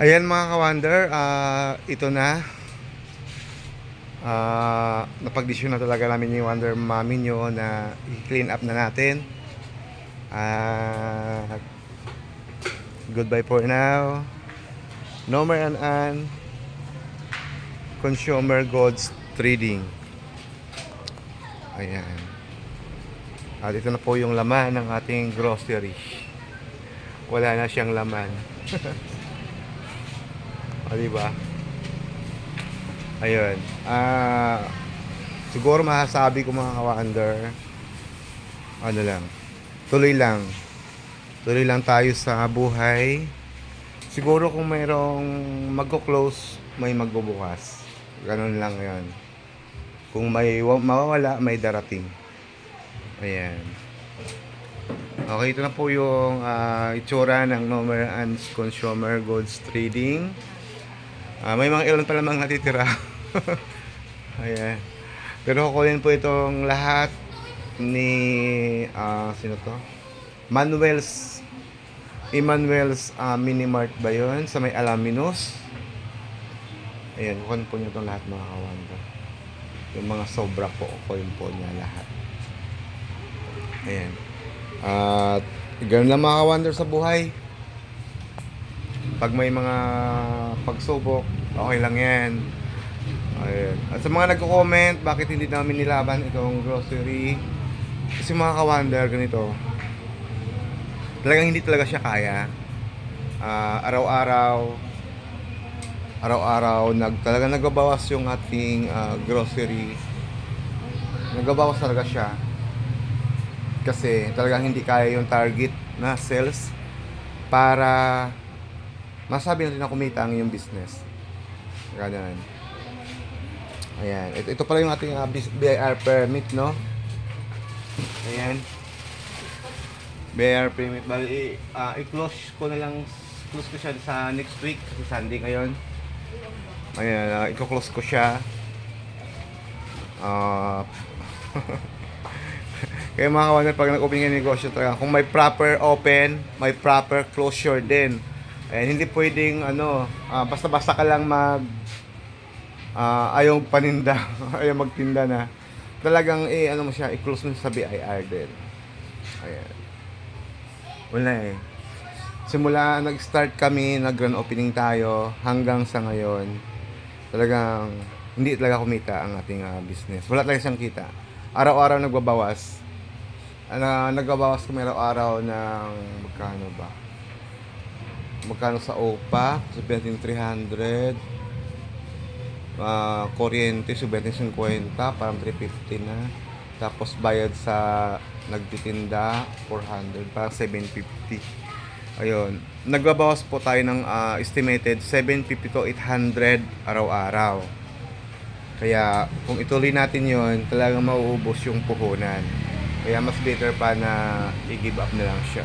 Ayan mga ka-wonder, ito na. Napag-desisyon na talaga namin yung Wonder Mommy nyo na i-clean up na natin. Goodbye for now. No more an Consumer Goods Trading. Ayan. At ito na po yung laman ng ating grocery. Wala na siyang laman. O, diba? Ayun. Siguro masasabi ko mga ka-wonder, ano lang, tuloy lang. Tuloy lang tayo sa buhay. Siguro kung mayroong magko-close, may magbubukas. Ganun lang yon. Kung may mawawala, may darating. Ayan. Okay, ito na po yung itsura ng Nomer and Consumer Goods Trading. May mga ilan pa lamang natitira. Ayan. Pero kukunin po itong lahat ni sino to? Emmanuel's Minimart ba yun? Sa may Alaminos. Ayan, kukunin po nyo itong lahat mga kawanda. Yung mga sobra po, kukunin po niya lahat. Ayan. At ganoon lang mga ka-wonder sa buhay. Pag may mga pagsubok, okay lang yan. Ayan. At sa mga nagko-comment, bakit hindi namin nilaban itong grocery? Kasi mga ka-wonder, ganito. Talagang hindi talaga siya kaya. Araw-araw talaga nagbabawas yung ating grocery. Nagbabawas talaga siya. Kasi talagang hindi kaya yung target na sales para masabi natin na kumita ang iyong business. Ganun. Ayan. Ito pala yung ating BIR permit, no? Ayan. BIR permit. Bali, i-close ko na lang. Close ko siya sa next week. Kasi Sunday ngayon. Ayan. I-close ko siya. Kaya mga kawanan, pag nag-open ng negosyo talaga, kung may proper open, may proper closure din. Ayan, hindi pwedeng basta-basta ka lang ayaw paninda, ayaw magtinda na. Talagang mo siya, i-close mo sa BIR din. Ayan. Wala Simula nag-start kami, nag-grand opening tayo hanggang sa ngayon. Talagang hindi talaga kumita ang ating business. Wala talaga siyang kita. Araw-araw nagbabawas. Nagbabawas kami araw-araw ng magkano sa OPA, sabihin 300, kuryente, sabihin 50, parang 350 na. Tapos bayad sa nagtitinda, 400, parang 750. Ayun, nagbabawas po tayo ng estimated 750 to 800 araw-araw. Kaya kung ituloy natin yon, talagang mauubos yung puhunan. Kaya mas better pa na i-give up na lang siya.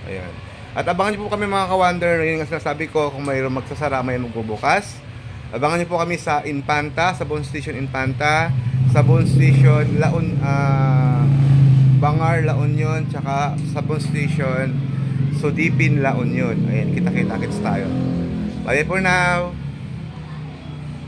Ayan. At abangan niyo po kami mga ka-wonder. Yun nga sinasabi ko, kung mayroong magsasara, may magbubukas. Abangan niyo po kami sa Infanta, sa Bone Station Infanta, sa Bone Station Bangar, La Union, tsaka sa Bone Station Sudipin, La Union. Ayan, kita-kita-kits tayo. Bye for now!